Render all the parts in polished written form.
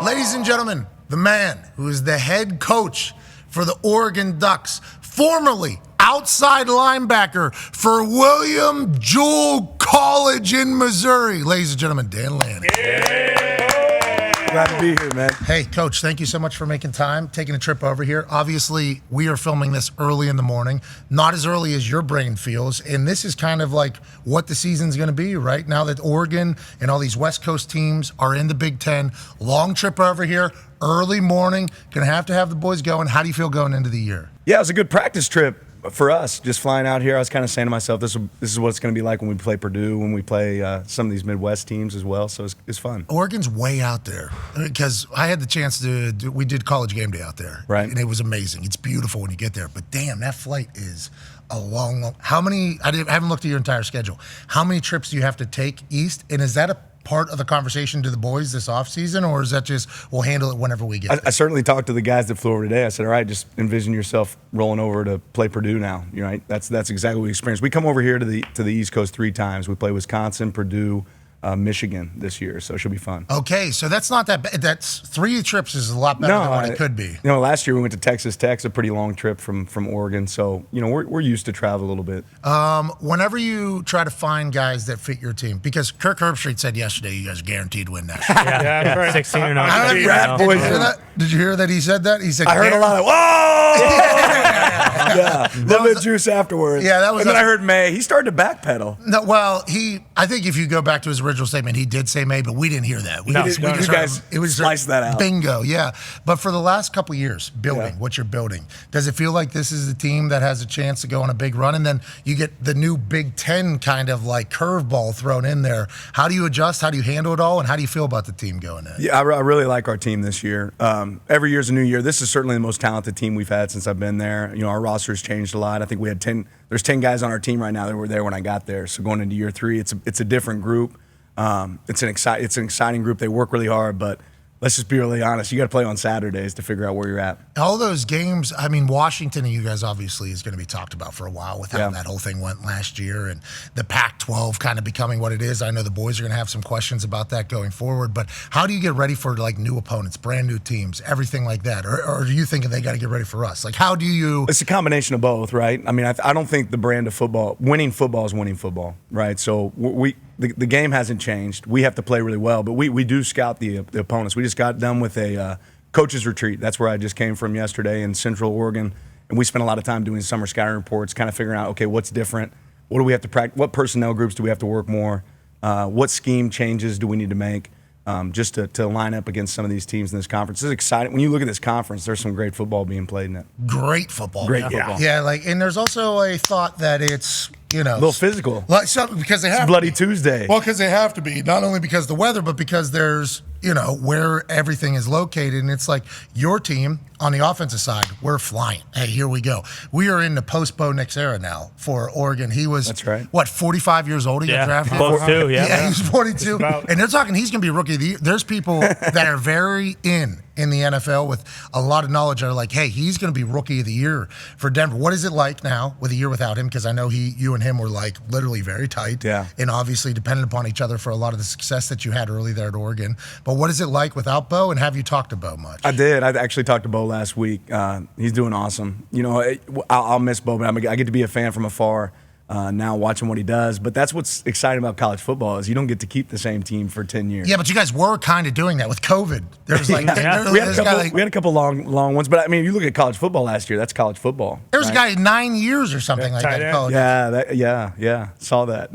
Ladies and gentlemen, the man who is the head coach for the Oregon Ducks, formerly outside linebacker for William Jewell College in Missouri. Ladies and gentlemen, Dan Lanning. Glad to be here, man. Hey, Coach, thank you so much for making time, taking a trip over here. Obviously, we are filming this early in the morning, not as early as your brain feels, and this is kind of like what the season's going to be, right? Now that Oregon and all these West Coast teams are in the Big Ten, long trip over here, early morning, going to have the boys going. How do you feel going into the year? Yeah, it was a good practice trip for us, just flying out here. I was kind of saying to myself, this is what it's going to be like when we play Purdue, when we play some of these Midwest teams as well, so it's fun. Oregon's way out there, because I had the chance we did college game day out there, right? And it was amazing. It's beautiful when you get there, but damn, that flight is a long, how many, I haven't looked at your entire schedule. How many trips do you have to take east, and is that a part of the conversation to the boys this offseason, or is that just we'll handle it whenever we get there? I certainly talked to the guys that flew over today. I said, all right, just envision yourself rolling over to play Purdue now. You're right. That's exactly what we experienced. We come over here to the East Coast 3 times. We play Wisconsin, Purdue, Michigan this year, so it should be fun. Okay, so that's not that bad. That's 3 trips is a lot better than what it could be. Last year we went to Texas Tech, a pretty long trip from Oregon, so we're used to travel a little bit. Whenever you try to find guys that fit your team, because Kirk Herbstreit said yesterday you guys are guaranteed to win that. Yeah, right. 16 or not. Did you hear that he said that? He said, I heard a lot of, whoa! Yeah, a little bit of juice afterwards. Yeah, that was. And then I heard May. He started to backpedal. No, well, I think if you go back to his original statement, he did say May, but we didn't hear that. You guys sliced that out. Bingo, yeah. But for the last couple of years, what you're building, does it feel like this is the team that has a chance to go on a big run? And then you get the new Big Ten kind of like curveball thrown in there. How do you adjust? How do you handle it all? And how do you feel about the team going in? Yeah, I really like our team this year. Every year's a new year. This is certainly the most talented team we've had since I've been there. Our roster's changed a lot. I think we had 10. There's 10 guys on our team right now that were there when I got there. So going into year 3, it's a different group. It's an exciting group. They work really hard, but let's just be really honest. You got to play on Saturdays to figure out where you're at. All those games, I mean, Washington and you guys obviously is going to be talked about for a while with how that whole thing went last year and the Pac-12 kind of becoming what it is. I know the boys are going to have some questions about that going forward, but how do you get ready for like new opponents, brand new teams, everything like that? Or do you think they got to get ready for us? Like, how do you? It's a combination of both, right? I mean, I don't think the brand of football, winning football is winning football, right? So the game hasn't changed. We have to play really well, but we do scout the opponents. We just got done with a coaches retreat. That's where I just came from yesterday in Central Oregon, and we spent a lot of time doing summer scouting reports, kind of figuring out, okay, what's different? What do we have to practice? What personnel groups do we have to work more? What scheme changes do we need to make just to line up against some of these teams in this conference? It's exciting. When you look at this conference, there's some great football being played in it. Great football. Football. Yeah, and there's also a thought that it's, a little physical. Because they have it's Bloody Tuesday. Well, because they have to be, not only because of the weather, but because there's, where everything is located. And it's like your team on the offensive side, we're flying. Hey, here we go. We are in the post-Bo Nix era now for Oregon. He was, that's right. 45 years old? He got drafted? 42, Yeah, he was 42. And they're talking he's going to be rookie of the year. There's people that are very in the NFL with a lot of knowledge that are like, hey, he's going to be rookie of the year for Denver. What is it like now with a year without him? Because I know you and him were like literally very tight. Yeah. And obviously dependent upon each other for a lot of the success that you had early there at Oregon. But what is it like without Bo? And have you talked to Bo much? I did. I actually talked to Bo last week. He's doing awesome. I'll miss Bo, but I get to be a fan from afar. Now watching what he does. But that's what's exciting about college football is you don't get to keep the same team for 10 years. Yeah, but you guys were kind of doing that with COVID. There's like we had a couple long ones. But I mean, you look at college football last year. That's college football. There was a guy 9 years or something like that. College. Yeah. Saw that.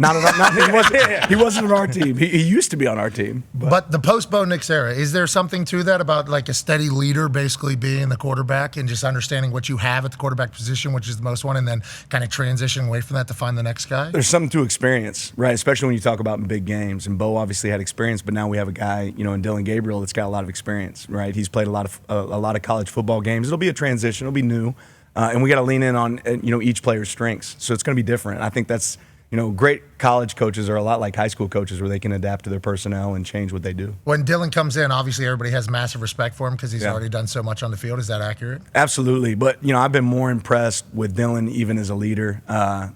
He wasn't on our team. He used to be on our team. But the post-Bo Nix era, is there something to that about like a steady leader basically being the quarterback and just understanding what you have at the quarterback position, which is the most one, and then kind of transitioning away from that to find the next guy? There's something to experience, right? Especially when you talk about in big games. And Bo obviously had experience, but now we have a guy, in Dylan Gabriel that's got a lot of experience, right? He's played a lot of college football games. It'll be a transition. It'll be new, and we got to lean in on each player's strengths. So it's going to be different. I think that's great college coaches are a lot like high school coaches where they can adapt to their personnel and change what they do. When Dylan comes in, obviously everybody has massive respect for him because he's already done so much on the field. Is that accurate? Absolutely. But, I've been more impressed with Dylan even as a leader.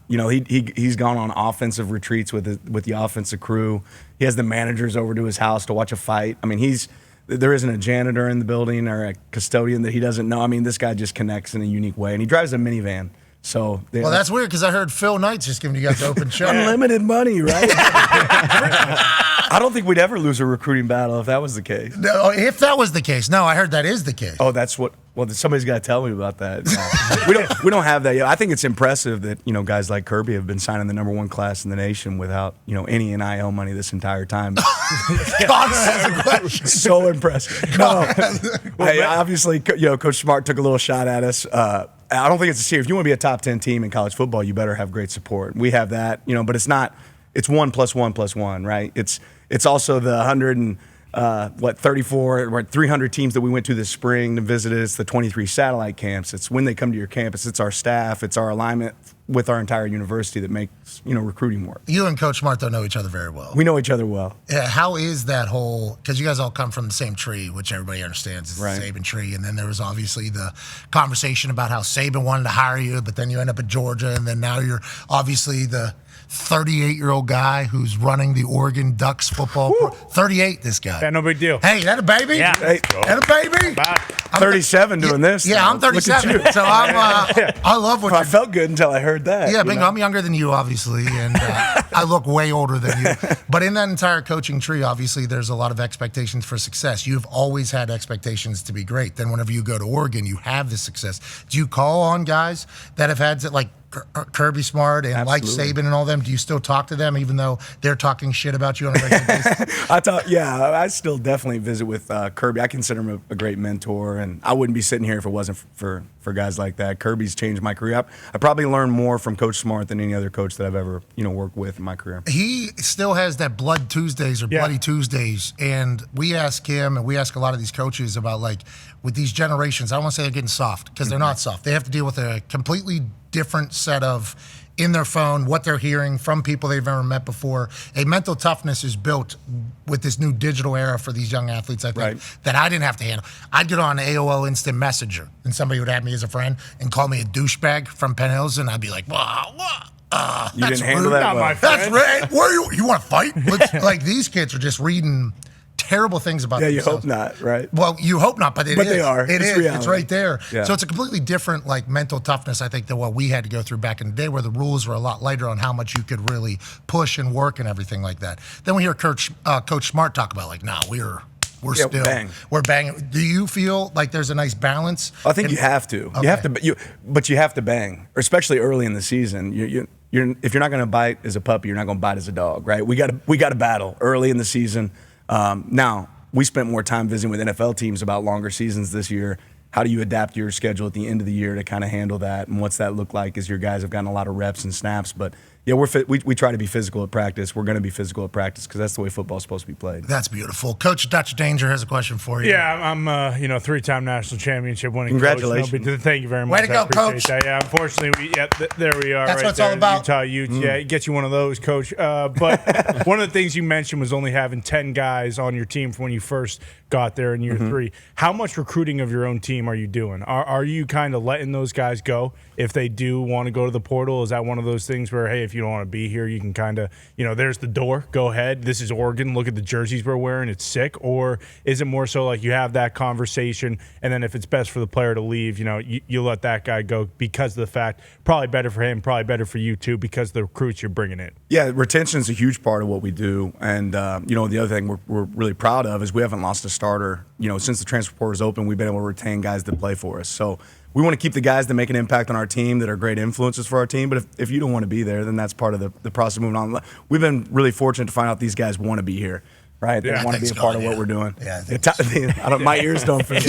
He's gone on offensive retreats with the offensive crew. He has the managers over to his house to watch a fight. I mean, there isn't a janitor in the building or a custodian that he doesn't know. I mean, this guy just connects in a unique way, and he drives a minivan. So well, that's weird because I heard Phil Knight's just giving you guys open show. Unlimited money, right? I don't think we'd ever lose a recruiting battle if that was the case. No, if that was the case, no, I heard that is the case. Oh, that's what. Well, somebody's got to tell me about that. We don't have that yet. I think it's impressive that guys like Kirby have been signing the #1 class in the nation without any NIL money this entire time. God has a question. So impressive. No, hey, obviously, Coach Smart took a little shot at us. I don't think it's a secret. If you want to be a top 10 team in college football, you better have great support. We have that, but it's not. It's 1 + 1 + 1, right? It's also the 34 or 300 teams that we went to this spring to visit. It's the 23 satellite camps. It's when they come to your campus. It's our staff. It's our alignment with our entire university that makes recruiting work. You and Coach Smart don't know each other very well. We know each other well. Yeah, how is that whole? Because you guys all come from the same tree, which everybody understands is right. The Saban tree. And then there was obviously the conversation about how Saban wanted to hire you, but then you end up at Georgia, and then now you're obviously the 38-year-old guy who's running the Oregon Ducks football. 38, this guy. Yeah, no big deal. Hey, that a baby? Yeah. Hey, that a baby? Bye. I'm 37 doing this. Yeah, I'm 37. So I love what I you're felt good until I heard that. Yeah, Bingo, I'm younger than you, obviously, and I look way older than you. But in that entire coaching tree, obviously, there's a lot of expectations for success. You've always had expectations to be great. Then whenever you go to Oregon, you have the success. Do you call on guys that have had, like, Kirby Smart and Absolutely. like Saban and all them? Do you still talk to them even though they're talking shit about you on a regular basis? I still definitely visit with Kirby. I consider him a great mentor, and I wouldn't be sitting here if it wasn't for guys like that. Kirby's changed my career. I probably learned more from Coach Smart than any other coach that I've ever worked with in my career. He still has that Blood Tuesdays or Bloody Tuesdays, and we ask him and we ask a lot of these coaches about, like, with these generations, I don't want to say they're getting soft because they're not soft. They have to deal with a completely different set of in their phone, what they're hearing from people they've never met before. A mental toughness is built with this new digital era for these young athletes, I think, that I didn't have to handle. I'd get on AOL Instant Messenger, and somebody would add me as a friend and call me a douchebag from Penn Hills, and I'd be like, wow, you didn't handle that well. That's right. Where you want to fight? Like, these kids are just reading terrible things about themselves. You hope not, right? Well, you hope not, but it is. They are. It is. Reality. It's right there. Yeah. So it's a completely different, like, mental toughness, I think, than what we had to go through back in the day, where the rules were a lot lighter on how much you could really push and work and everything like that. Then we hear Coach Smart talk about, like, we're banging. Do you feel like there's a nice balance? I think you have to. Okay. You have to, but you have to bang, especially early in the season. If you're not going to bite as a puppy, you're not going to bite as a dog, right? We got to battle early in the season. Now, we spent more time visiting with NFL teams about longer seasons this year. How do you adapt your schedule at the end of the year to kind of handle that, and what's that look like as your guys have gotten a lot of reps and snaps? But yeah, we try to be physical at practice. We're going to be physical at practice because that's the way football's supposed to be played. That's beautiful. Coach Dutch Danger has a question for you. Yeah, I'm 3-time national championship winning Congratulations. coach. No, thank you very much. Way to go, Coach. That. Yeah, unfortunately, there we are. That's right what it's there. all about. Utah Utes. Yeah, it gets you one of those, Coach. But one of the things you mentioned was only having 10 guys on your team from when you first got there in year 3. How much recruiting of your own team are you doing? Are you kind of letting those guys go if they do want to go to the portal? Is that one of those things where, hey, if you don't want to be here, you can kind of, there's the door, go ahead. This is Oregon. Look at the jerseys we're wearing. It's sick. Or is it more so like you have that conversation, and then if it's best for the player to leave, you let that guy go because of the fact, probably better for him, probably better for you too, because of the recruits you're bringing in. Yeah, retention is a huge part of what we do. And, the other thing we're really proud of is we haven't lost a starter. Since the transfer portal is open, we've been able to retain guys that play for us. So we want to keep the guys that make an impact on our team, that are great influences for our team. But if you don't want to be there, then that's part of the process of moving on. We've been really fortunate to find out these guys want to be here. Right, they want to be a part of what we're doing. Yeah, my ears don't fit.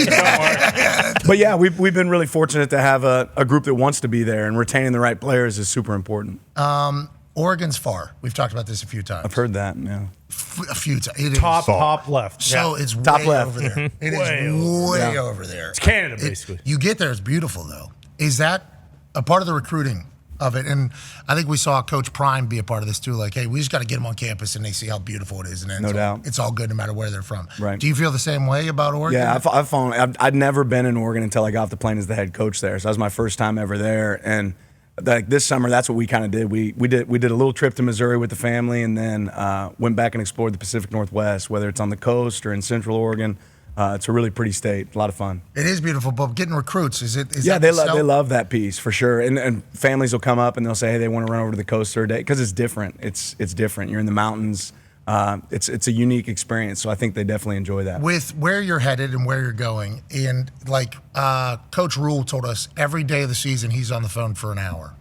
But yeah, we've been really fortunate to have a group that wants to be there, and retaining the right players is super important. Oregon's far. We've talked about this a few times. I've heard that. Yeah, a few times. It is top left. So it's top way left. over there. It is way over there. It's Canada, basically. You get there, it's beautiful, though. Is that a part of the recruiting of it? And I think we saw Coach Prime be a part of this too. Like, hey, we just got to get them on campus and they see how beautiful it is. And then no doubt. It's all good no matter where they're from. Right. Do you feel the same way about Oregon? Yeah, I'd never been in Oregon until I got off the plane as the head coach there. So that was my first time ever there. And like this summer, that's what we kind of did. We did a little trip to Missouri with the family, and then went back and explored the Pacific Northwest, whether it's on the coast or in Central Oregon. It's a really pretty state, a lot of fun. It is beautiful, but getting recruits, is that They the love that piece for sure. And families will come up and they'll say, hey, they want to run over to the coast for a day because it's different. It's different. You're in the mountains. It's a unique experience, so I think they definitely enjoy that. With where you're headed and where you're going, and like Coach Rule told us, every day of the season he's on the phone for an hour.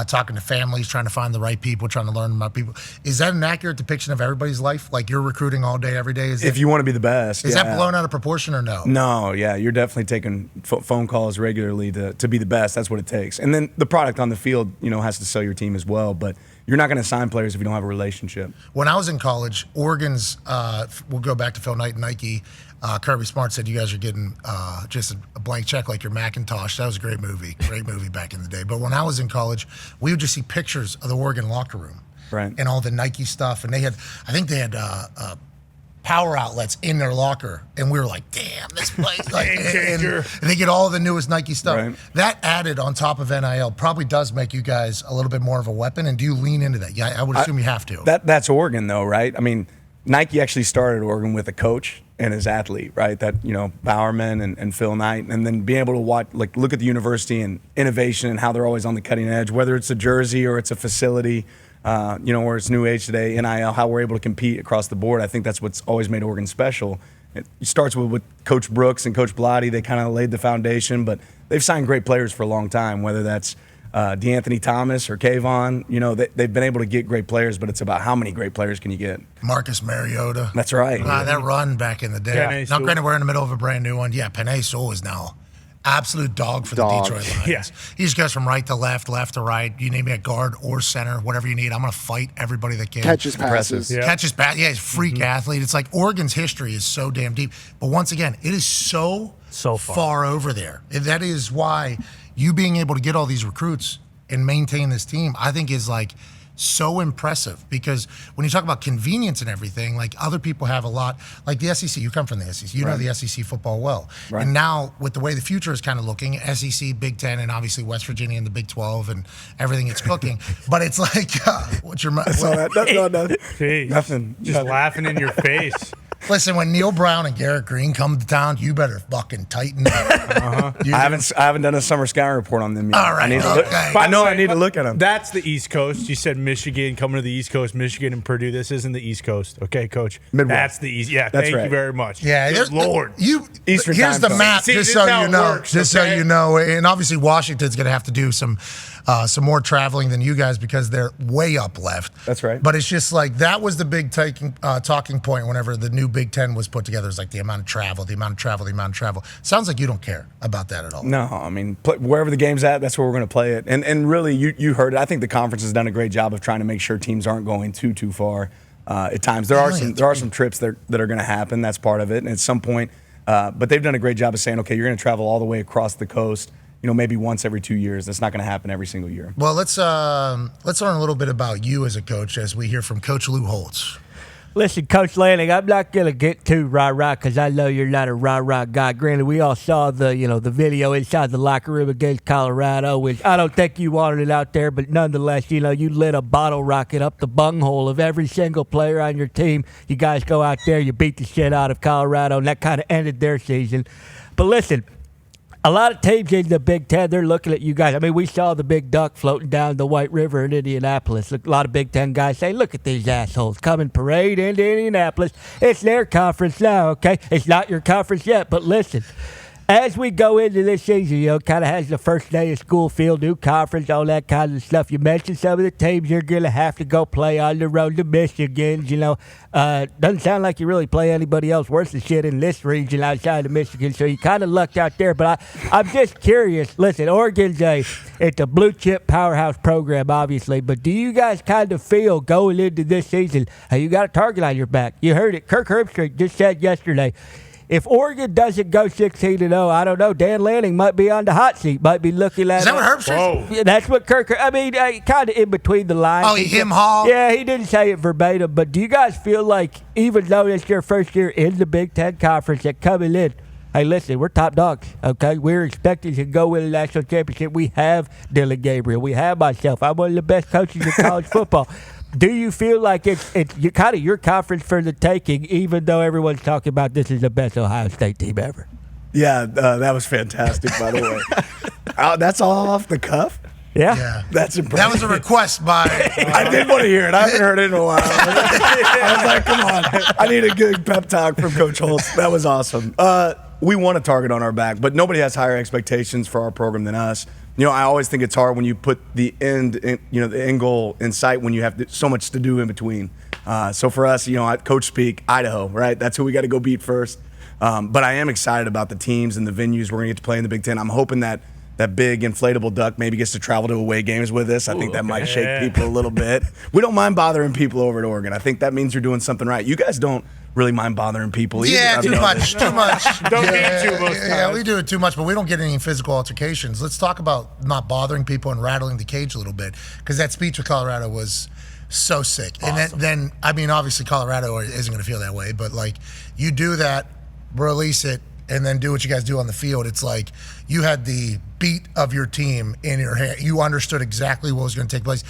Talking to families, trying to find the right people, trying to learn about people. Is that an accurate depiction of everybody's life? Like you're recruiting all day, every day? If you want to be the best. Is that blown out of proportion or no? No, yeah. You're definitely taking phone calls regularly to be the best. That's what it takes. And then the product on the field, has to sell your team as well. But you're not going to sign players if you don't have a relationship. When I was in college, Oregon's, we'll go back to Phil Knight and Nike, Kirby Smart said you guys are getting just a blank check like your Macintosh. That was a great movie back in the day. But when I was in college, we would just see pictures of the Oregon locker room, right, and all the Nike stuff. And I think they had power outlets in their locker, and we were like, damn, this place. Like, and they get all the newest Nike stuff. Right. That added on top of NIL probably does make you guys a little bit more of a weapon. And do you lean into that? Yeah, I would assume you have to. That's Oregon, though, right? I mean, Nike actually started Oregon with a coach and his athlete, right? That, Bowerman and Phil Knight, and then being able to look at the university and innovation and how they're always on the cutting edge, whether it's a jersey or it's a facility, where it's new age today, NIL, how we're able to compete across the board. I think that's what's always made Oregon special. It starts with Coach Brooks and Coach Blotti. They kind of laid the foundation, but they've signed great players for a long time, whether that's DeAnthony Thomas or Kayvon. They've been able to get great players, but it's about how many great players can you get. Marcus Mariota. That's right. That run back in the day. Not granted, we're in the middle of a brand new one. Yeah, Penei Sewell is now absolute dog for the Detroit Lions. Yeah. He just goes from right to left, left to right. You name me at guard or center, whatever you need. I'm going to fight everybody that can. Catches passes. Yeah. Catches passes. Yeah, he's a freak athlete. It's like Oregon's history is so damn deep. But once again, it is so far over there. And that is why you being able to get all these recruits and maintain this team, I think is like so impressive, because when you talk about convenience and everything, like other people have a lot, like the SEC, you come from the SEC, you know the SEC football well. Right. And now with the way the future is kind of looking, SEC, Big Ten, and obviously West Virginia and the Big 12 and everything it's cooking. But it's like, what's your Nothing. Just laughing in your face. Listen, when Neil Brown and Garrett Green come to town, you better fucking tighten up. I haven't done a summer scouting report on them yet. All right, I need to look at them. That's the East Coast. You said Michigan, coming to the East Coast, Michigan and Purdue. This isn't the East Coast. Okay, Coach? Midwest. That's the East. Yeah, thank you very much. Yeah, Good Lord. Eastern here's the time map, zone. just See, so this you know. works, So you know. And obviously Washington's going to have to do some more traveling than you guys because they're way up left. That's right. But it's just like that was the big talking point whenever the new Big Ten was put together. It's like the amount of travel. Sounds like you don't care about that at all. No, I mean, wherever the game's at, that's where we're going to play it. And really, you heard it. I think the conference has done a great job of trying to make sure teams aren't going too far. At times, there are some trips that are going to happen. That's part of it. And at some point, but they've done a great job of saying, okay, you're going to travel all the way across the coast. Maybe once every 2 years. That's not going to happen every single year. Well, let's learn a little bit about you as a coach as we hear from Coach Lou Holtz. Listen, Coach Lanning, I'm not going to get too rah-rah because I know you're not a rah-rah guy. Granted, we all saw the video inside the locker room against Colorado, which I don't think you wanted it out there, but nonetheless, you lit a bottle rocket up the bunghole of every single player on your team. You guys go out there, you beat the shit out of Colorado, and that kind of ended their season. But listen, a lot of teams in the Big Ten, they're looking at you guys. I mean, we saw the big duck floating down the White River in Indianapolis. A lot of Big Ten guys say, look at these assholes coming parade into Indianapolis. It's their conference now, okay? It's not your conference yet, but listen. As we go into this season, kind of has the first day of school feel, new conference, all that kind of stuff. You mentioned some of the teams you're going to have to go play on the road to Michigan. Doesn't sound like you really play anybody else worse than shit in this region outside of Michigan, so you kind of lucked out there. But I'm just curious. Listen, Oregon's it's a blue chip powerhouse program, obviously, but do you guys kind of feel going into this season, you got a target on your back? You heard it. Kirk Herbstreit just said yesterday, if Oregon doesn't go 16-0, I don't know. Dan Lanning might be on the hot seat. Might be looking at. Is that what Herbstreit? Yeah, that's what Kirk. I mean, kind of in between the lines. Oh, him haul. Yeah, he didn't say it verbatim. But do you guys feel like, even though it's your first year in the Big Ten Conference, that coming in, hey, listen, we're top dogs. Okay, we're expecting to go win a national championship. We have Dylan Gabriel. We have myself. I'm one of the best coaches in college football. Do you feel like it's kind of your conference for the taking, even though everyone's talking about this is the best Ohio State team ever? Yeah, that was fantastic, by the way. That's all off the cuff? Yeah. That's impressive. That was a request by. I did want to hear it. I haven't heard it in a while. I was like, come on. I need a good pep talk from Coach Holtz. That was awesome. We want a target on our back, but nobody has higher expectations for our program than us. You know, I always think it's hard when you put the the end goal in sight when you have so much to do in between. So for us, at coach speak, Idaho, right? That's who we got to go beat first. But I am excited about the teams and the venues we're going to get to play in the Big Ten. I'm hoping that big inflatable duck maybe gets to travel to away games with us. I think that might shake people a little bit. We don't mind bothering people over at Oregon. I think that means you're doing something right. You guys don't really mind bothering people either. Yeah, too much. Don't need to most times. Yeah, we do it too much, but we don't get any physical altercations. Let's talk about not bothering people and rattling the cage a little bit, because that speech with Colorado was so sick. Awesome. And then, I mean, obviously Colorado isn't going to feel that way, but like you do that, release it, and then do what you guys do on the field. It's like you had the beat of your team in your hand. You understood exactly what was going to take place.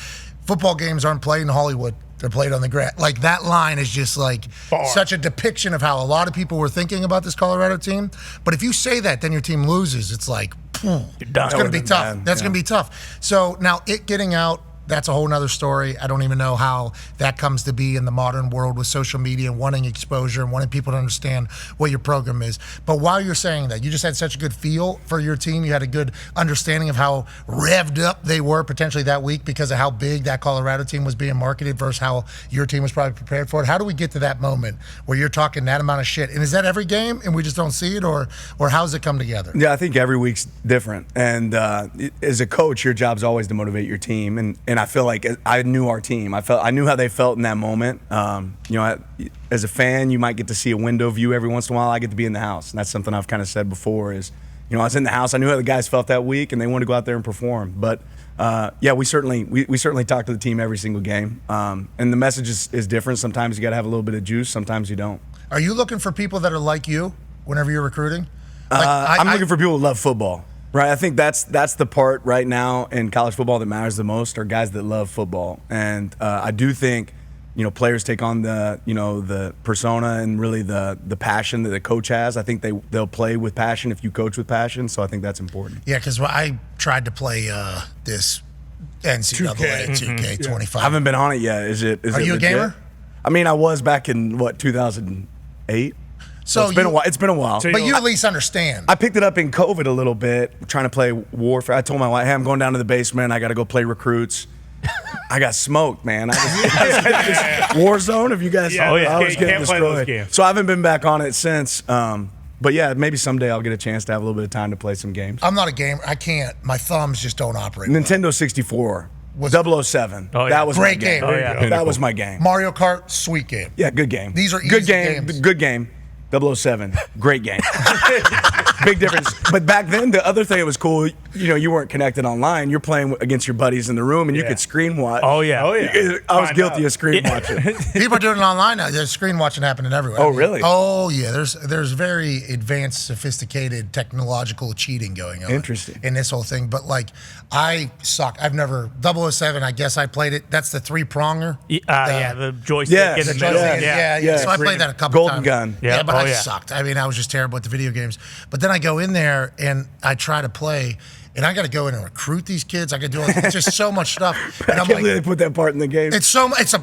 Football games aren't played in Hollywood. They're played on the grass. Like, that line is just like such a depiction of how a lot of people were thinking about this Colorado team. But if you say that, then your team loses. It's like, it's going to be tough. That's going to be tough. So now it getting out, that's a whole nother story. I don't even know how that comes to be in the modern world with social media and wanting exposure and wanting people to understand what your program is. But while you're saying that, you just had such a good feel for your team. You had a good understanding of how revved up they were potentially that week because of how big that Colorado team was being marketed versus how your team was probably prepared for it. How do we get to that moment where you're talking that amount of shit? And is that every game and we just don't see it, or how's it come together? Yeah, I think every week's different. And as a coach, your job's always to motivate your team. And I feel like I knew our team. I knew how they felt in that moment. As a fan, you might get to see a window view every once in a while. I get to be in the house, and that's something I've kind of said before. Is I was in the house. I knew how the guys felt that week, and they wanted to go out there and perform. But we certainly talk to the team every single game, and the message is different. Sometimes you got to have a little bit of juice. Sometimes you don't. Are you looking for people that are like you whenever you're recruiting? I'm looking for people who love football. Right, I think that's the part right now in college football that matters the most are guys that love football, and I do think players take on the persona and really the passion that the coach has. I think they'll play with passion if you coach with passion. So I think that's important. Yeah, because I tried to play this NCAA 2K 25. I haven't been on it yet. Are you a gamer? I mean, I was back in 2008. So it's been a while. But you at least understand. I picked it up in COVID a little bit, trying to play Warfare. I told my wife, hey, I'm going down to the basement. I got to go play recruits. I got smoked, man. Warzone, have you guys saw it? I was getting destroyed. So I haven't been back on it since. But yeah, maybe someday I'll get a chance to have a little bit of time to play some games. I'm not a gamer. I can't. My thumbs just don't operate. Nintendo 64. 007. Oh, yeah. That was great my game. game. Oh, yeah. That was my game. Mario Kart, sweet game. Yeah, good game. These are good easy game. games. Good game. 007, great game. Big difference. But back then, the other thing that was cool, you weren't connected online. You're playing against your buddies in the room, and you could screen watch. Oh, yeah. I was guilty of screen watching. People are doing it online now. There's screen watching happening everywhere. Oh, really? Oh, yeah. There's very advanced, sophisticated technological cheating going on. Interesting. In this whole thing. But, I suck. I've never, 007, I guess I played it. That's the three-pronger. The joystick in the middle. Yeah. So I played that a couple times. Golden gun. Yeah, but I sucked. I mean, I was just terrible at the video games. But then I go in there and I try to play, and I got to go in and recruit these kids. I got to do it's just so much stuff. And I can't believe they put that part in the game. It's so much. It's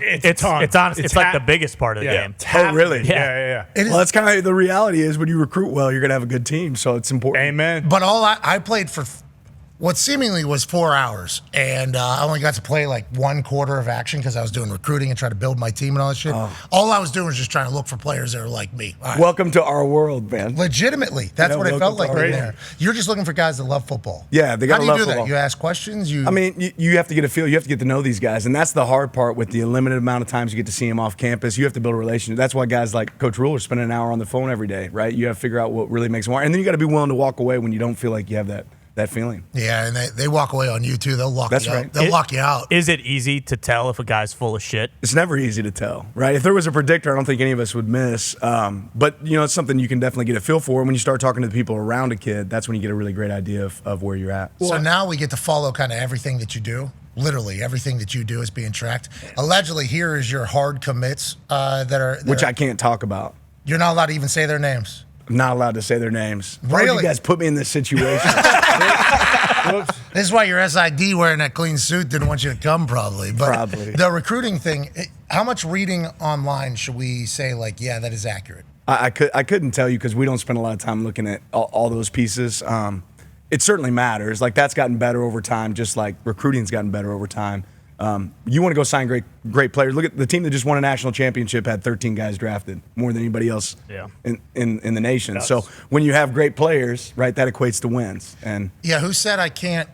honestly, it's like the biggest part of the game. Oh, really? Yeah. Well, that's kind of the reality is when you recruit well, you're going to have a good team. So it's important. Amen. But I played for what seemingly was 4 hours, and I only got to play one quarter of action because I was doing recruiting and trying to build my team and all that shit. All I was doing was just trying to look for players that are like me. Right. Welcome to our world, man. Legitimately, that's what it felt like in there. You're just looking for guys that love football. Yeah, they got to love football. How do you do that? You ask questions? I mean, you have to get a feel. You have to get to know these guys, and that's the hard part with the limited amount of times you get to see them off campus. You have to build a relationship. That's why guys like Coach Rule are spending an hour on the phone every day, right? You have to figure out what really makes them want, and then you got to be willing to walk away when you don't feel like you have that feeling. Yeah, and they walk away on you too. They'll lock you right. out. They'll lock you out. Is it easy to tell if a guy's full of shit? It's never easy to tell, right? If there was a predictor, I don't think any of us would miss. But it's something you can definitely get a feel for. When you start talking to the people around a kid, that's when you get a really great idea of where you're at. So now we get to follow kind of everything that you do. Literally everything that you do is being tracked. Allegedly, here is your hard commits which I can't talk about. You're not allowed to even say their names. I'm not allowed to say their names. Why Really? did you guys put me in this situation? This is why your SID wearing that clean suit didn't want you to come, probably. But Probably. the recruiting thing, how much reading online should we say, like, yeah, that is accurate? I couldn't tell you because we don't spend a lot of time looking at all those pieces. It certainly matters. Like, that's gotten better over time, just like recruiting's gotten better over time. You want to go sign great players. Look at the team that just won a national championship, had 13 guys drafted, more than anybody else in the nation. Yes. So when you have great players, right, that equates to wins. And Yeah, who said I can't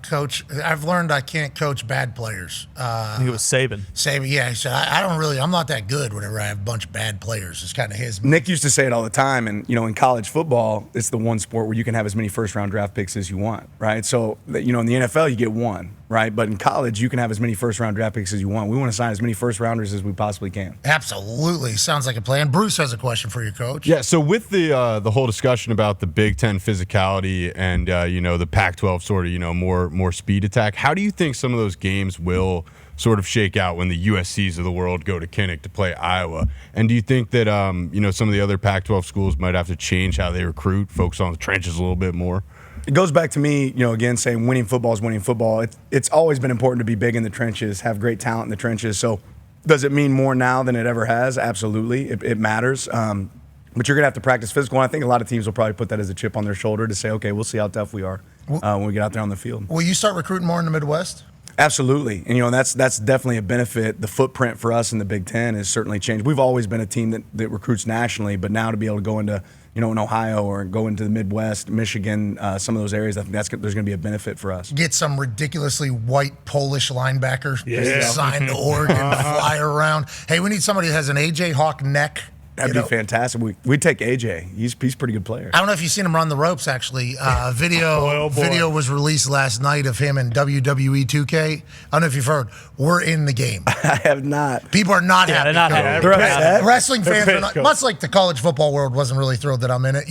coach? I've learned I can't coach bad players. I think it was Saban. Saban, yeah, he said, I'm not that good whenever I have a bunch of bad players. It's kind of his. Nick used to say it all the time, and in college football, it's the one sport where you can have as many first-round draft picks as you want, right? So, in the NFL, you get one, right? But in college, you can have as many first-round draft picks as you want. We want to sign as many first-rounders as we possibly can. Absolutely. Sounds like a plan. Bruce has a question for you, Coach. Yeah, so with the whole discussion about the Big Ten physicality and the Pac-12 sort of more speed attack, how do you think some of those games will sort of shake out when the USCs of the world go to Kinnick to play Iowa? And do you think that some of the other Pac-12 schools might have to change how they recruit, focus on the trenches a little bit more? It goes back to me, again, saying winning football is winning football. It's always been important to be big in the trenches, have great talent in the trenches. So does it mean more now than it ever has? Absolutely. It matters. But you're going to have to practice physical. And I think a lot of teams will probably put that as a chip on their shoulder to say, okay, we'll see how tough we are when we get out there on the field. Will you start recruiting more in the Midwest? Absolutely. And, that's definitely a benefit. The footprint for us in the Big Ten has certainly changed. We've always been a team that recruits nationally, but now to be able to go into, in Ohio or go into the Midwest, Michigan, some of those areas, I think there's going to be a benefit for us. Get some ridiculously white Polish linebacker Yeah. signed to Oregon, fly around. Hey, we need somebody that has an A.J. Hawk neck. That'd be fantastic. We'd take AJ. He's a pretty good player. I don't know if you've seen him run the ropes, actually. Video was released last night of him in WWE 2K. I don't know if you've heard. We're in the game. I have not. People are not happy. they're not happy. They're upset. Wrestling They're fans are pissed, not, Coach. much like the college football world wasn't really thrilled that I'm in it.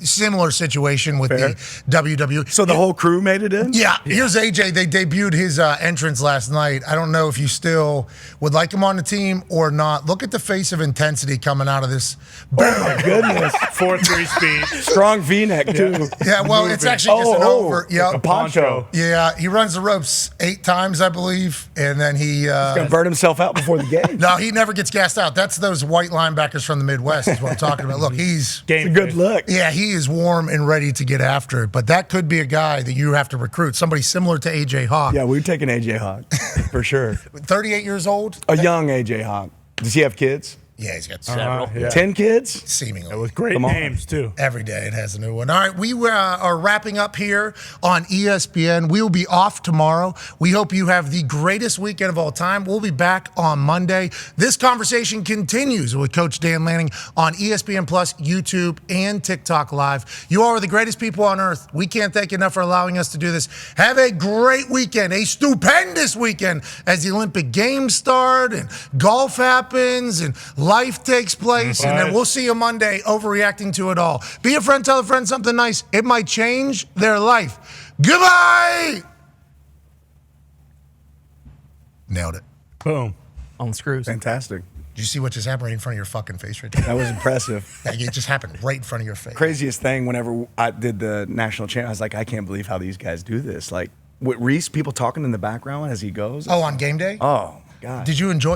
Similar situation with the WWE. So the whole crew made it in? Yeah, here's AJ. They debuted his entrance last night. I don't know if you still would like him on the team or not. Look at the face of intensity coming out of this. Oh, my goodness. 4-3 speed. Strong V-neck, too. Yeah, well, it's actually just an over. Yeah, A poncho. yeah, he runs the ropes 8 times, I believe, and then he. Going to burn himself out before the game. No, he never gets gassed out. That's those white linebackers from the Midwest is what I'm talking about. Look, he's. Game It's a good face. look. Yeah, he is warm and ready to get after it, but that could be a guy that you have to recruit. Somebody similar to AJ Hawk. Yeah, we'd take an AJ Hawk, for sure. 38 years old. A young AJ Hawk. Does he have kids? Yeah, he's got Several. Yeah. 10 kids? seemingly. With great Come on. names, too. Every day it has a new one. All right, we are wrapping up here on ESPN. We will be off tomorrow. We hope you have the greatest weekend of all time. We'll be back on Monday. This conversation continues with Coach Dan Lanning on ESPN Plus, YouTube, and TikTok Live. You all are the greatest people on earth. We can't thank you enough for allowing us to do this. Have a great weekend, a stupendous weekend as the Olympic Games start and golf happens and life takes place, and then we'll see you Monday overreacting to it all. Be a friend, tell a friend something nice. It might change their life. Goodbye! Nailed it. Boom. On screws. Fantastic. Did you see what just happened right in front of your fucking face right there? That was impressive. Like, it just happened right in front of your face. Craziest thing, whenever I did the national champ, I was like, I can't believe how these guys do this. Like, with Reese, people talking in the background as he goes. Oh, on game day? Oh, God. Did you enjoy,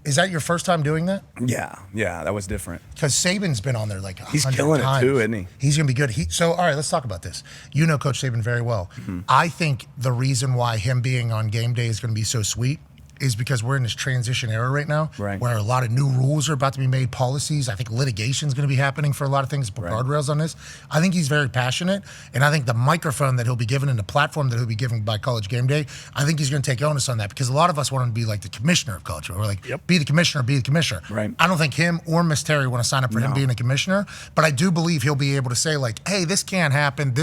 is that your first time doing that? Yeah, that was different. Because Saban's been on there like 100 He's killing it times. too, isn't he? He's going to be good. So, all right, let's talk about this. You know Coach Saban very well. Mm-hmm. I think the reason why him being on game day is going to be so sweet is because we're in this transition era right now Right. where a lot of new rules are about to be made, policies. I think litigation is going to be happening for a lot of things, put guardrails on this. I think he's very passionate, and I think the microphone that he'll be given and the platform that he'll be given by College Game Day, I think he's going to take onus on that because a lot of us want him to be like the commissioner of college. We're like, be the commissioner, be the commissioner. Right. I don't think him or Miss Terry want to sign up for him being a commissioner, but I do believe he'll be able to say like, hey, this can't happen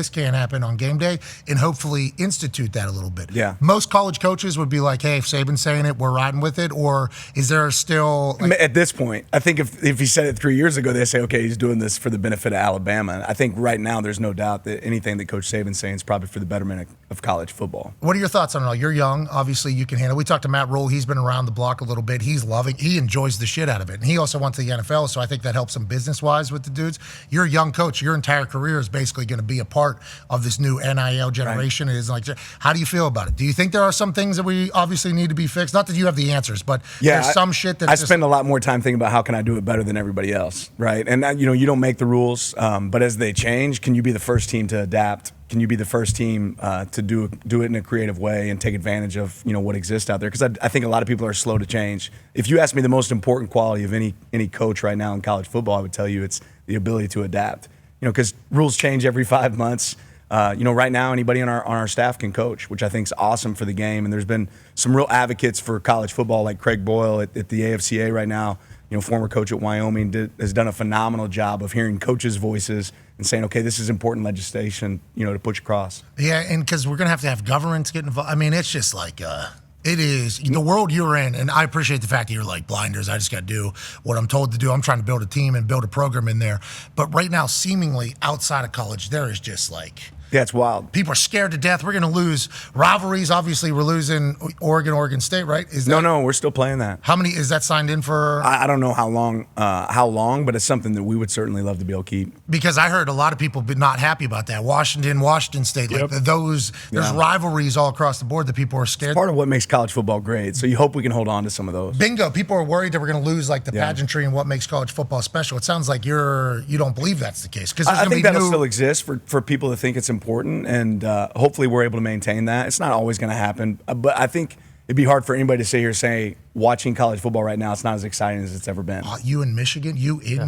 on game day, and hopefully institute that a little bit. Yeah. Most college coaches would be like, hey, if Saban's saying it, it, we're riding with it, or is there still At this point, I think if he said it 3 years ago, they say, okay, he's doing this for the benefit of Alabama. I think right now there's no doubt that anything that Coach Saban's saying is probably for the betterment of college football. What are your thoughts on it all? You're young. Obviously, you can handle it. We talked to Matt Rule. He's been around the block a little bit. He enjoys the shit out of it. And he also went to the NFL, so I think that helps him business-wise with the dudes. You're a young coach. Your entire career is basically going to be a part of this new NIL generation. Right. It is like, how do you feel about it? Do you think there are some things that we obviously need to be fixed? Not that you have the answers, but there's some shit that I spend a lot more time thinking about how can I do it better than everybody else, right? And you don't make the rules, but as they change, can you be the first team to adapt? Can you be the first team to do it in a creative way and take advantage of what exists out there? Because I think a lot of people are slow to change. If you ask me the most important quality of any coach right now in college football, I would tell you it's the ability to adapt. Because rules change every 5 months. Right now anybody on our staff can coach, which I think is awesome for the game. And there's been some real advocates for college football, like Craig Boyle at the AFCA right now. Former coach at Wyoming has done a phenomenal job of hearing coaches' voices and saying, okay, this is important legislation, to push across. Yeah, and because we're going to have governments get involved. I mean, it's just like it is the world you're in, and I appreciate the fact that you're like blinders. I just got to do what I'm told to do. I'm trying to build a team and build a program in there. But right now, seemingly outside of college, there is just like... Yeah, it's wild. People are scared to death. We're going to lose rivalries. Obviously, we're losing Oregon State, right? No, we're still playing that. How many is that signed in for? I don't know how long, but it's something that we would certainly love to be able to keep. Because I heard a lot of people be not happy about that. Washington State, Yep. like there's rivalries all across the board that people are scared. It's part of what makes college football great. So you hope we can hold on to some of those. Bingo. People are worried that we're going to lose like the pageantry and what makes college football special. It sounds like you don't believe that's the case. Because I think that'll still exist for people to think it's important, and hopefully we're able to maintain that. It's not always going to happen, but I think it'd be hard for anybody to sit here and say, watching college football right now, it's not as exciting as it's ever been. You in Michigan?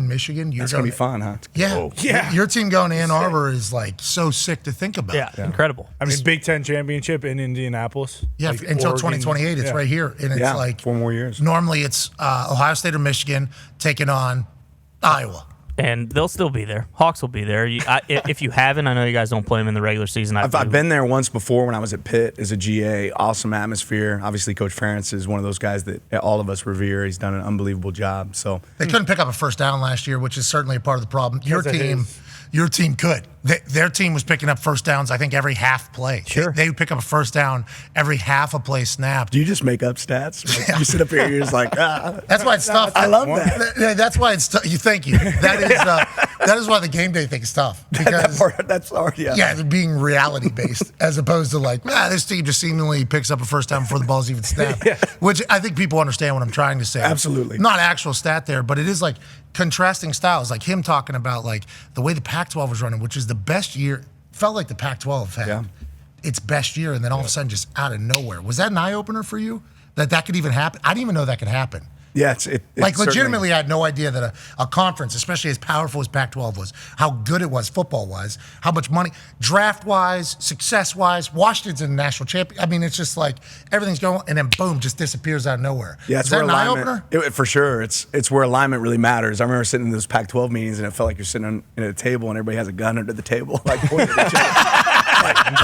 Michigan? That's going to be fun, huh? Yeah. Your team going to Ann Arbor is like so sick to think about. Yeah. Incredible. I mean, Big Ten championship in Indianapolis. Yeah, like until Oregon. 2028, it's right here. And it's like 4 more years. Normally it's Ohio State or Michigan taking on Iowa. And they'll still be there. Hawks will be there. If you haven't, I know you guys don't play them in the regular season. I've been there once before when I was at Pitt as a GA. Awesome atmosphere. Obviously, Coach Ferentz is one of those guys that all of us revere. He's done an unbelievable job. So they couldn't pick up a first down last year, which is certainly a part of the problem. Your team could. Their team was picking up first downs, I think, every half play. Sure. They would pick up a first down every half a play snapped. Do you just make up stats? Like, you sit up here, you're just like, That's why it's tough. I love that. That's why it's tough. Thank you. That is why the game day thing is tough. Because that's already being reality based as opposed to like, this team just seemingly picks up a first down before the ball's even snapped. Which I think people understand what I'm trying to say. Absolutely. Not actual stat there, but it is like contrasting styles. Like him talking about like the way the Pac-12 was running, which is the best year. Felt like the Pac-12 had its best year, and then all of a sudden, just out of nowhere. Was that an eye opener for you? That could even happen? I didn't even know that could happen. Yeah, it legitimately, I had no idea that a conference, especially as powerful as Pac-12 was, how good it was football-wise, how much money, draft-wise, success-wise, Washington's in the national champion. I mean, it's just like everything's going, and then boom, just disappears out of nowhere. Yeah, it's is that an eye-opener? For sure. It's where alignment really matters. I remember sitting in those Pac-12 meetings, and it felt like you're sitting at a table, and everybody has a gun under the table, like pointing at each other.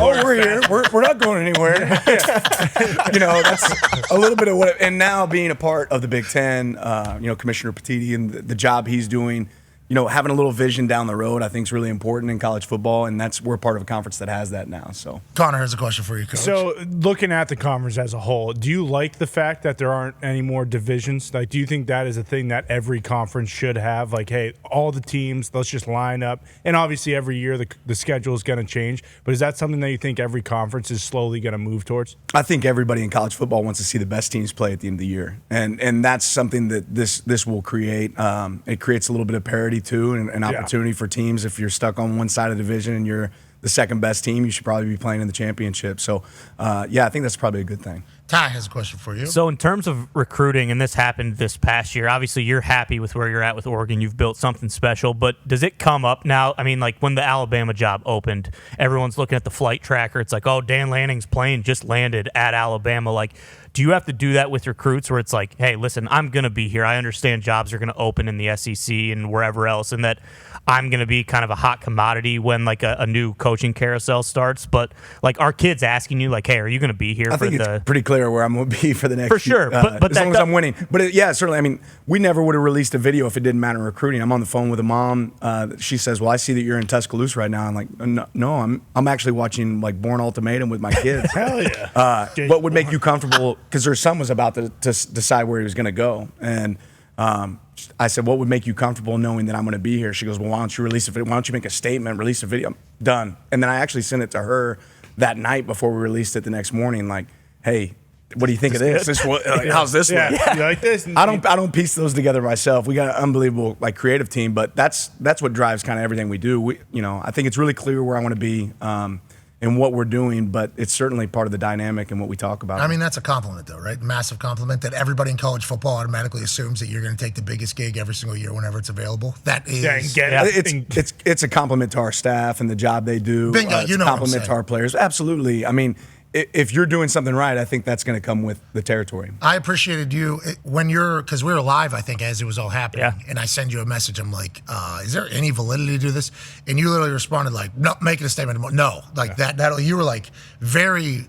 We're here. We're not going anywhere. That's a little bit of what. And now being a part of the Big Ten, Commissioner Petiti and the job he's doing, having a little vision down the road, I think is really important in college football, and we're part of a conference that has that now. So Connor has a question for you, Coach. So looking at the conference as a whole, do you like the fact that there aren't any more divisions? Like, do you think that is a thing that every conference should have? Like, hey, all the teams, let's just line up. And obviously every year the schedule is going to change, but is that something that you think every conference is slowly going to move towards? I think everybody in college football wants to see the best teams play at the end of the year, and that's something that this will create. It creates a little bit of parity too, and an opportunity for teams. If you're stuck on one side of the division and you're the second best team, you should probably be playing in the championship. So, I think that's probably a good thing. Ty has a question for you. So in terms of recruiting, and this happened this past year, obviously you're happy with where you're at with Oregon. You've built something special, but does it come up now? I mean, like when the Alabama job opened, everyone's looking at the flight tracker. It's like, oh, Dan Lanning's plane just landed at Alabama. Like, do you have to do that with recruits where it's like, hey, listen, I'm going to be here. I understand jobs are going to open in the SEC and wherever else, and that I'm going to be kind of a hot commodity when like a new coach coaching carousel starts. But like, our kids asking you, like, hey, are you going to be here I for think it's pretty clear where I'm going to be for the next For sure, but as long as I'm winning. But yeah, certainly. I mean, we never would have released a video if it didn't matter recruiting. I'm on the phone with a mom. She says, "Well, I see that you're in Tuscaloosa right now." I'm like, "No, I'm actually watching like Born Ultimatum with my kids." Hell yeah. What would make you comfortable? Because her son was about to decide where he was going to go, and I said, "What would make you comfortable knowing that I'm going to be here?" She goes, "Well, why don't you release a video? Why don't you make a statement, release a video?" Done. And then I actually sent it to her that night before we released it the next morning. Like, "Hey, what do you think of this? How's this look?" You like this? I don't piece those together myself. We got an unbelievable like creative team, but that's what drives kind of everything we do. I think it's really clear where I want to be and what we're doing, but it's certainly part of the dynamic and what we talk about. I mean, that's a compliment, though, right? Massive compliment that everybody in college football automatically assumes that you're going to take the biggest gig every single year whenever it's available. That is, and get it. It's a compliment to our staff and the job they do. Bingo, It's you know a what I'm compliment to saying. our players. Absolutely. I mean, if you're doing something right, I think that's going to come with the territory. I appreciated you because we were live, I think, as it was all happening. Yeah. And I send you a message. I'm like, is there any validity to this? And you literally responded like, no, making a statement. No, like that you were like very,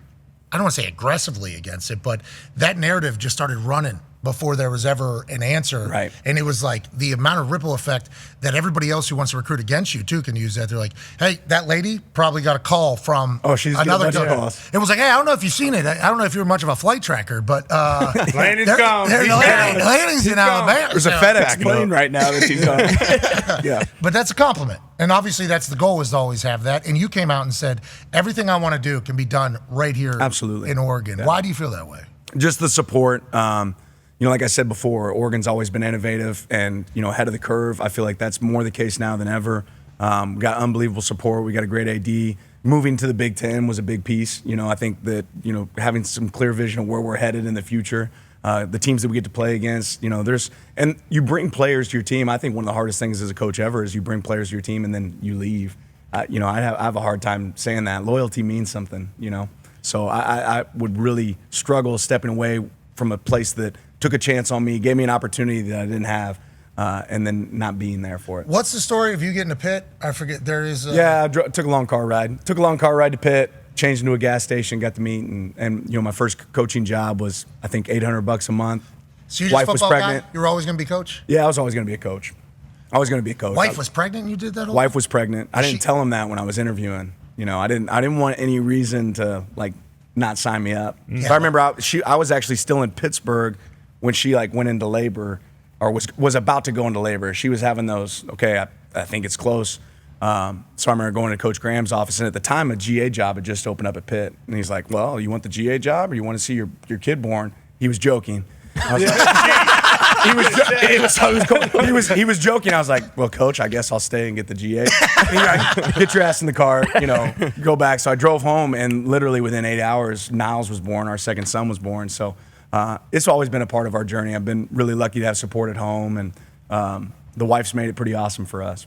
I don't want to say aggressively against it, but that narrative just started running before there was ever an answer. Right. And it was like the amount of ripple effect that everybody else who wants to recruit against you too can use that. They're like, hey, that lady probably got a call from she's getting another a bunch of girl. calls. It was like, hey, I don't know if you've seen it. I don't know if you're much of a flight tracker, but Lanning's gone. Lanning's in Alabama. There's a FedEx plane right now that she's on. Yeah. But that's a compliment. And obviously that's the goal, is to always have that. And you came out and said, everything I want to do can be done right here Absolutely. in Oregon. Yeah. Why do you feel that way? Just the support. Like I said before, Oregon's always been innovative and, ahead of the curve. I feel like that's more the case now than ever. We got unbelievable support. We got a great AD. Moving to the Big Ten was a big piece. I think that, having some clear vision of where we're headed in the future, the teams that we get to play against, and you bring players to your team. I think one of the hardest things as a coach ever is you bring players to your team and then you leave. I have a hard time saying that. Loyalty means something, So I would really struggle stepping away from a place that took a chance on me, gave me an opportunity that I didn't have, and then not being there for it. What's the story of you getting to Pitt? I forget. There is. I took a long car ride. Took a long car ride to Pitt. Changed into a gas station. Got to meet, and my first coaching job was I think $800 a month. So you're just Wife was football pregnant. guy? You were always going to be coach? Yeah, I was always going to be a coach. Wife was pregnant and you did that whole Wife was pregnant. I didn't tell him that when I was interviewing. I didn't want any reason to not sign me up. Yeah. So I remember I was actually still in Pittsburgh when she went into labor or was about to go into labor. She was having those, okay, I think it's close. So I remember going to Coach Graham's office, and at the time a GA job had just opened up at Pitt. And he's like, well, you want the GA job or you want to see your kid born? He was joking. I was like, he was joking. I was like, well, Coach, I guess I'll stay and get the GA. And he's like, get your ass in the car, go back. So I drove home, and literally within 8 hours, Niles was born. Our second son was born. So it's always been a part of our journey. I've been really lucky to have support at home, and the wife's made it pretty awesome for us.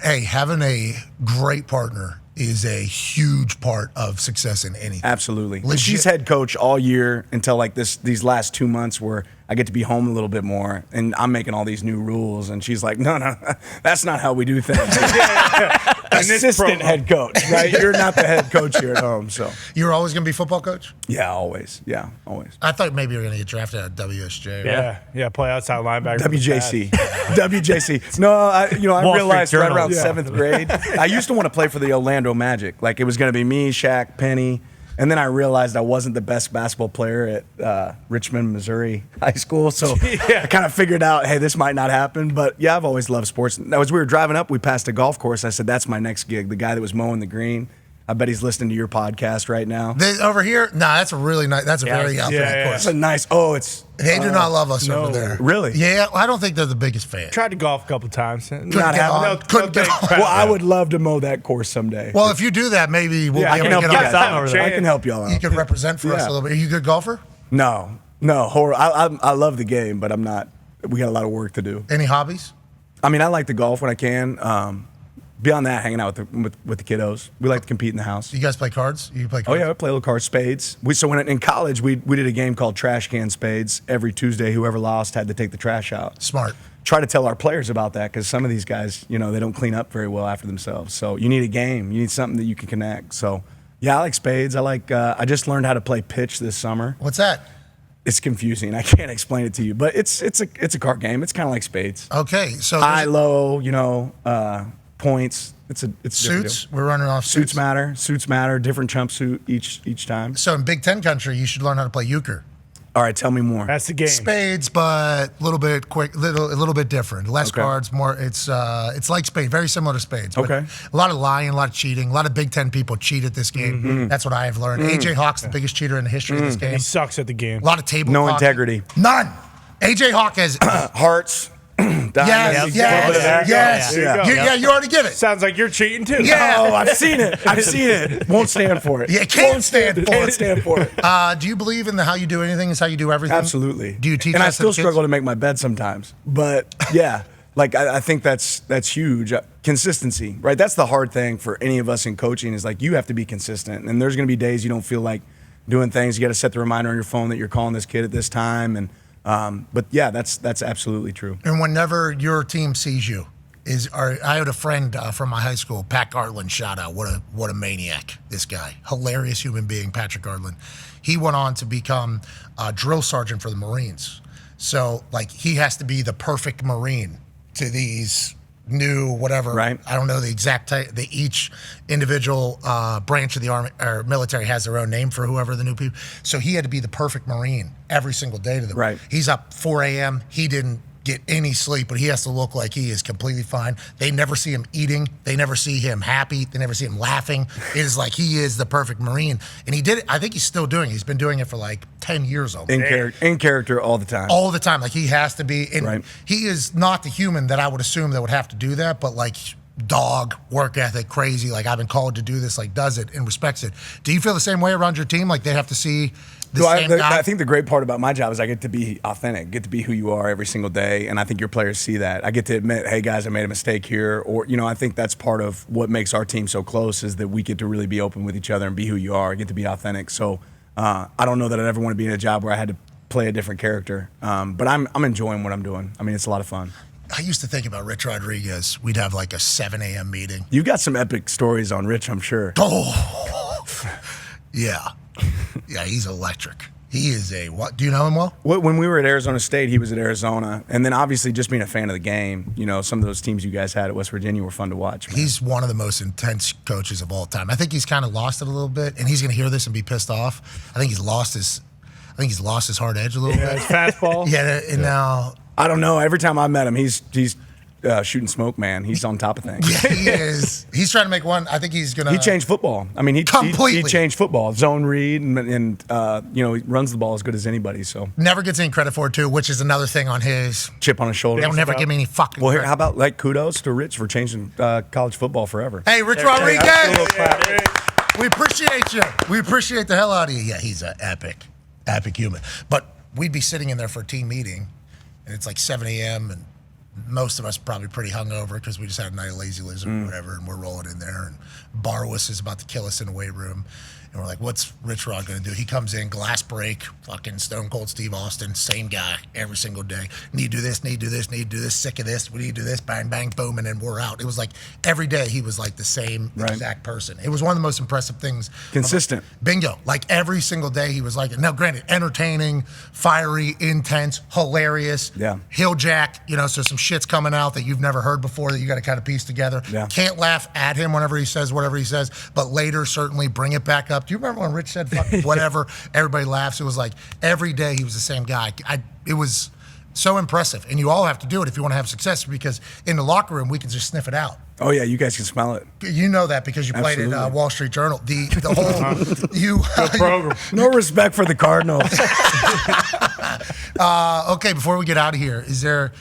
Hey, having a great partner is a huge part of success in anything. Absolutely. Legit. She's head coach all year until these last 2 months where I get to be home a little bit more, and I'm making all these new rules, and she's like, no, that's not how we do things. Assistant head coach, right? You're not the head coach here at home. So You were always going to be football coach? yeah, always. Yeah, always. I thought maybe you were going to get drafted at WSJ. Yeah, play outside linebacker. WJC. WJC. No, I Street realized right Journal. around seventh grade, I used to want to play for the Orlando Magic. Like, it was going to be me, Shaq, Penny. And then I realized I wasn't the best basketball player at Richmond, Missouri High School. So I kind of figured out, hey, this might not happen. But yeah, I've always loved sports. As we were driving up, we passed a golf course. I said, that's my next gig. The guy that was mowing the green. I bet he's listening to your podcast right now. Over here? Nah, that's a really nice, that's a very outfitted course. It's a nice, they do not love us over there. Really? Yeah, I don't think they're the biggest fan. Tried to golf a couple times. Couldn't get on. Well, I would love to mow that course someday. Well, if you do that, maybe we'll I be can able help to you get guys on. over there. I can help y'all out. You can represent for us a little bit. Are you a good golfer? No, I love the game, but I'm not. We got a lot of work to do. Any hobbies? I mean, I like to golf when I can. beyond that, hanging out with the kiddos. We like to compete in the house. You guys play cards? You play Oh cards? yeah, we play little cards, spades. So when in college, we did a game called Trash Can Spades. Every Tuesday, whoever lost had to take the trash out. Smart. Try to tell our players about that because some of these guys, they don't clean up very well after themselves. So you need a game. You need something that you can connect. So yeah, I like spades. I just learned how to play pitch this summer. What's that? It's confusing. I can't explain it to you, but it's a card game. It's kind of like spades. Okay, so High, low, points. It's a suits. We're running off Suits matter. Suits matter. Different chump suit each time. So in Big Ten country, you should learn how to play euchre. All right, tell me more. That's the game. Spades, but a little bit quick, a little bit different. Less Okay. cards, more. It's like spades, very similar to spades. But Okay. A lot of lying, a lot of cheating. A lot of Big Ten people cheat at this game. Mm-hmm. That's what I have learned. AJ Hawk's the biggest cheater in the history of this game. He sucks at the game. A lot of table No talking. integrity. None. AJ Hawk has. Hearts. yes, Dahn, yes. There you go. Yeah, you already get it. Sounds like you're cheating too. Yeah. Oh, I've seen it. I've seen it. Won't stand for it. Yeah, can't stand for Can't it. stand for it. Do you believe in the how you do anything is how you do everything? Absolutely. Do you teach And that I to still the kids? struggle to make my bed sometimes. But yeah, I think that's huge. Consistency, right? That's the hard thing for any of us in coaching is you have to be consistent. And there's going to be days you don't feel like doing things. You got to set the reminder on your phone that you're calling this kid at this time. And but yeah, that's absolutely true. And whenever your team sees you, I had a friend from my high school, Pat Gartland, shout out. What a maniac, this guy. Hilarious human being, Patrick Gartland. He went on to become a drill sergeant for the Marines. So, he has to be the perfect Marine to these new whatever. Right. I don't know the exact type. Each individual branch of the army or military has their own name for whoever the new people. So he had to be the perfect Marine every single day to them. Right. He's up 4 a.m. He didn't get any sleep, but he has to look like he is completely fine. They never see him eating. They never see him happy. They never see him laughing. It is like he is the perfect Marine. And he did it. I think he's still doing it. He's been doing it for 10 years almost. In character all the time. All the time. He has to be. And Right. he is not the human that I would assume that would have to do that, but dog, work ethic, crazy. I've been called to do this, does it and respects it. Do you feel the same way around your team? They have to see the same guy? I think the great part about my job is I get to be authentic, get to be who you are every single day, and I think your players see that. I get to admit, hey guys, I made a mistake here, or I think that's part of what makes our team so close is that we get to really be open with each other and be who you are, get to be authentic. So I don't know that I'd ever want to be in a job where I had to play a different character, but I'm enjoying what I'm doing. I mean, it's a lot of fun. I used to think about Rich Rodriguez. We'd have a 7 a.m. meeting. You've got some epic stories on Rich, I'm sure. Oh, yeah. Yeah, he's electric. He is what? Do you know him well? When we were at Arizona State, he was at Arizona. And then obviously just being a fan of the game, some of those teams you guys had at West Virginia were fun to watch. Man. He's one of the most intense coaches of all time. I think he's kind of lost it a little bit, and he's going to hear this and be pissed off. I think he's lost his hard edge a little bit. His fastball. Yeah, and now... I don't know. Every time I met him, he's shooting smoke, man. He's on top of things. Yeah, he is. He's trying to make one. I think he's going to... He changed football. I mean, he Completely. changed football. Zone read, and he runs the ball as good as anybody. So Never gets any credit for it, too, which is another thing on his... chip on his shoulder. They'll never give me any fucking Well, here, credit. how about kudos to Rich for changing college football forever? Hey, Rich Rodriguez! We appreciate you. We appreciate the hell out of you. Yeah, he's an epic human. But we'd be sitting in there for a team meeting, and it's 7 a.m., and most of us probably pretty hungover because we just had a night of lazy lizard or whatever, and we're rolling in there, and Barwis is about to kill us in the weight room. And we're like, what's Rich Rod going to do? He comes in, glass break, fucking Stone Cold Steve Austin, same guy every single day. Need to do this, need to do this, need to do this, sick of this, we need to do this, bang, bang, boom, and then we're out. It was every day he was the same exact person. It was one of the most impressive things. Consistent. Bingo. Every single day he was now granted, entertaining, fiery, intense, hilarious. Yeah. Hill jack, so some shit's coming out that you've never heard before that you got to kind of piece together. Yeah. Can't laugh at him whenever he says whatever he says, but later certainly bring it back up. Do you remember when Rich said fucking whatever? Everybody laughs. It was every day he was the same guy. It was so impressive. And you all have to do it if you want to have success because in the locker room, we can just sniff it out. Oh, yeah, you guys can smell it. You know that because you played Absolutely. at Wall Street Journal. The whole you Program. No respect for the Cardinals. okay, before we get out of here, is there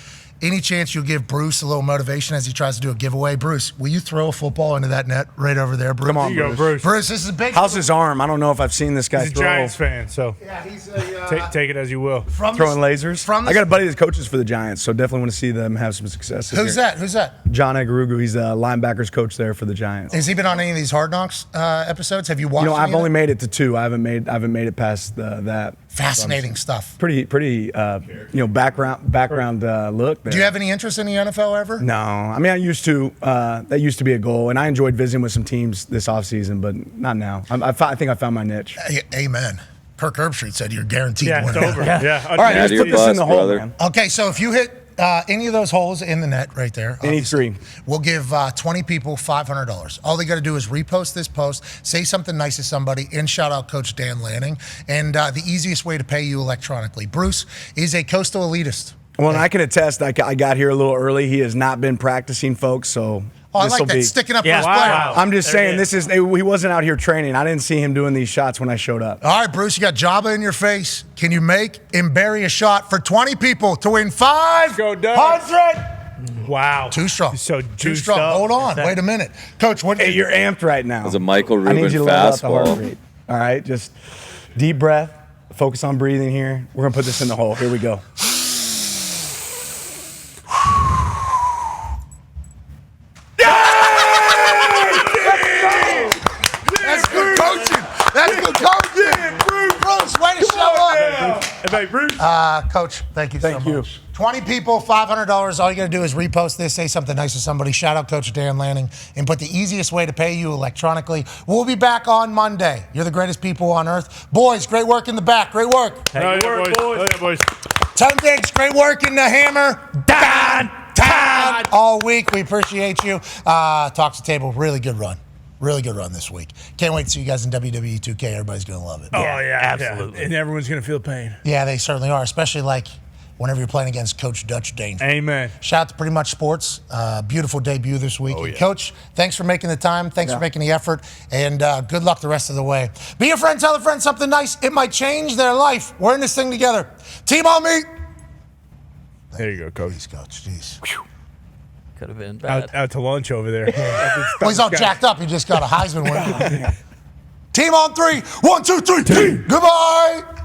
any chance you'll give Bruce a little motivation as he tries to do a giveaway? Bruce, will you throw a football into that net right over there, Bruce? Come on, There you go, Bruce. Bruce, this is a big. How's his arm? I don't know if I've seen this guy He's a throw. Giants fan, so Yeah, he's a. take it as you will. Throwing lasers. From I got a buddy that coaches for the Giants, so definitely want to see them have some success. this Who's year. that? Who's that? John Egarugu. He's a linebackers coach there for the Giants. Has he been on any of these Hard Knocks episodes? Have you watched? You know, any I've of only them? made it to 2. I haven't made it past that. Fascinating stuff. Pretty background look there. Do you have any interest in the NFL ever? No, I mean I used to. That used to be a goal, and I enjoyed visiting with some teams this offseason, but not now. I think I found my niche. Amen. Kirk Herbstreit said you're guaranteed Yeah, to win. it's over. Yeah. All right, Yeah, let's to your put this in bus, the hole, brother. man. Okay, so if you hit any of those holes in the net right there, Any obviously, 3. we'll give 20 people $500. All they got to do is repost this post, say something nice to somebody, and shout out Coach Dan Lanning. And the easiest way to pay you electronically. Bruce is a coastal elitist. Well, and I can attest. I got here a little early. He has not been practicing, folks. So Oh, I this'll like that. be. Sticking up Yeah, for his player. wow. I'm just There saying, it this is. He wasn't out here training. I didn't see him doing these shots when I showed up. All right, Bruce, you got Jabba in your face. Can you make and bury a shot for 20 people to win Go, Ducks. 500? Wow. Too strong. He's so Too juiced strong. up. Hold on. Wait a minute. Coach, what Hey, you're amped right now. That's a Michael I need Rubin you to level up the heart fastball. rate. All right, just deep breath. Focus on breathing here. We're gonna put this in the hole. Here we go. That's good coaching. That's good coaching. Bruce, way to show up. Hey, Bruce. Coach, thank you so Thank you. much. 20 people, $500. All you got to do is repost this, say something nice to somebody, shout out Coach Dan Lanning, and put the easiest way to pay you electronically. We'll be back on Monday. You're the greatest people on earth. Boys, great work in the back. Great work. Oh, yeah, boys. Oh, yeah, boys. Tom Diggs, great work in the hammer. Dahn, all week. We appreciate you. Talks to Table, really good run. Really good run this week. Can't wait to see you guys in WWE 2K. Everybody's going to love it. Oh, yeah. absolutely. Yeah. And everyone's going to feel pain. Yeah, they certainly are, especially like whenever you're playing against Coach Dutch Danger. Amen. Shout out to Pretty Much Sports. Beautiful debut this week. Oh, yeah. Coach, thanks for making the time. Thanks for making the effort. And good luck the rest of the way. Be a friend. Tell a friend something nice. It might change their life. We're in this thing together. Team on me. There you go, Coach. Jeez, Coach. Jeez. Could have been bad. Out to lunch over there. Well, he's all jacked up. He just got a Heisman winner. Team on 3. 1, 2, 3. Team. Goodbye.